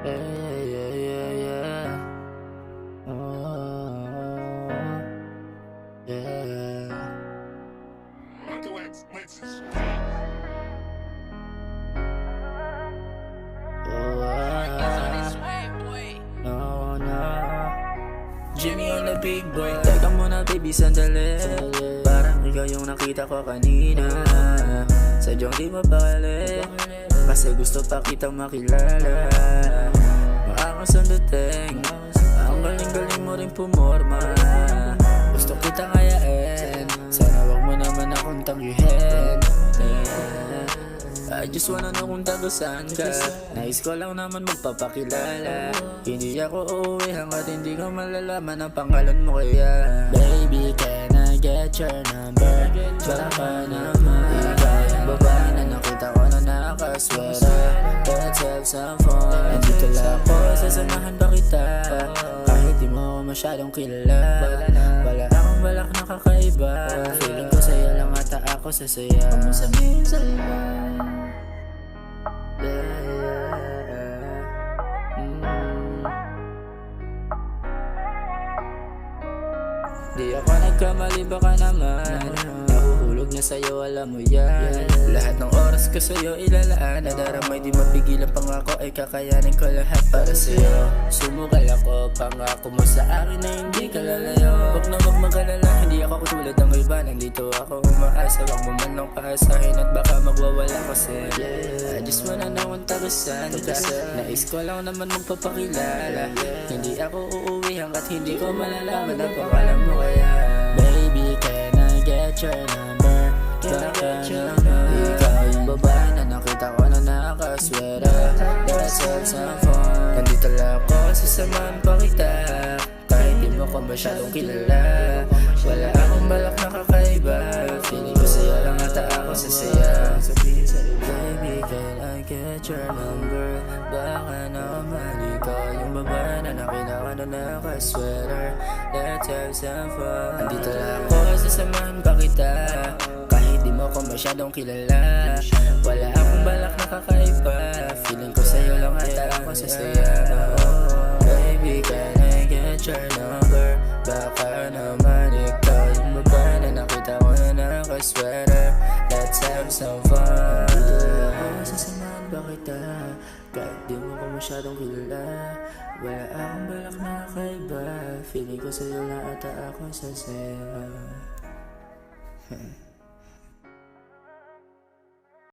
Yeah, yeah, yeah, yeah. Oh, yeah. Oh, no, no. Jimmy on the big boy. Teka muna baby, sandali. Parang ikaw yung nakita ko kanina. Sadyang di mapakali, kasi gusto pa kitang makilala. Maangas ang dating, ang galing-galing mo rin pumorma. Gusto kitang ayain, sana wag mo naman akong tanggihin. I just wanna know kung taga saan ka. Nais ko lang naman magpapakilala. Hindi ako uuwi hanggat hindi ko malalaman ang pangalan mo kaya. Baby, can I get your number? Baka naman ikaw yung babae na nakita ko na nakaswera. Let's have some fun. Nandito lang ako, sasamahan ba kita? Kahit di mo ako masyadong kilala. Wala akong balak na kakaiba. Feeling ko sa'yo lang ata ako sasaya. Huwag mo sabihin sa iba. Di ako nagkamali, baka naman nahuhulog na sa'yo, alam mo yan. Lahat ng oras ko sa'yo ilalaan. Nadaramay di mapigilan, pangako ay kakayanin ko lahat para sa'yo. Sumugal ako, pangako mo sa akin na hindi ka lalayo. Huwag na wag mag-alala, hindi ako katulad ng iba. Nandito ako umaasa, wag mo man lang paasahin at baka magwawala kasi I just wanna know kung taga saan ka. Nais ko lang naman magpapakilala. Hindi ako uuwi hanggat hindi ko malalaman ang pangalan mo kaya. Baby, can I get your number? Baka naman ikaw yung babae na nakita ko na nakaswera. Let's have some fun. Nandito lang ako, sasamahan pa kita. Kahit di mo ko masyadong kilala. Wala akong balak na kakaiba. Feeling ko sa'yo lang ata ako sasaya. Baby, can I get your number? Baka naman ikaw yung babae na nakita ko na nakasweater. Let's have some fun. Nandito lang ako, sasamahan pa kita. Kahit di mo ko masyadong kilala. Wala akong balak na kakaiba. Feeling ko sa'yo lang ata ako sasaya. Baby, can I get your number? Baka naman ikaw yung babae na nakita ko na nakasweater. Let's have some fun. Sasamahan ba kita? Kahit di mo ko masyadong kilala. Wala akong balak na kakaiba. Feeling ko sa'yo na ata ako sasaya.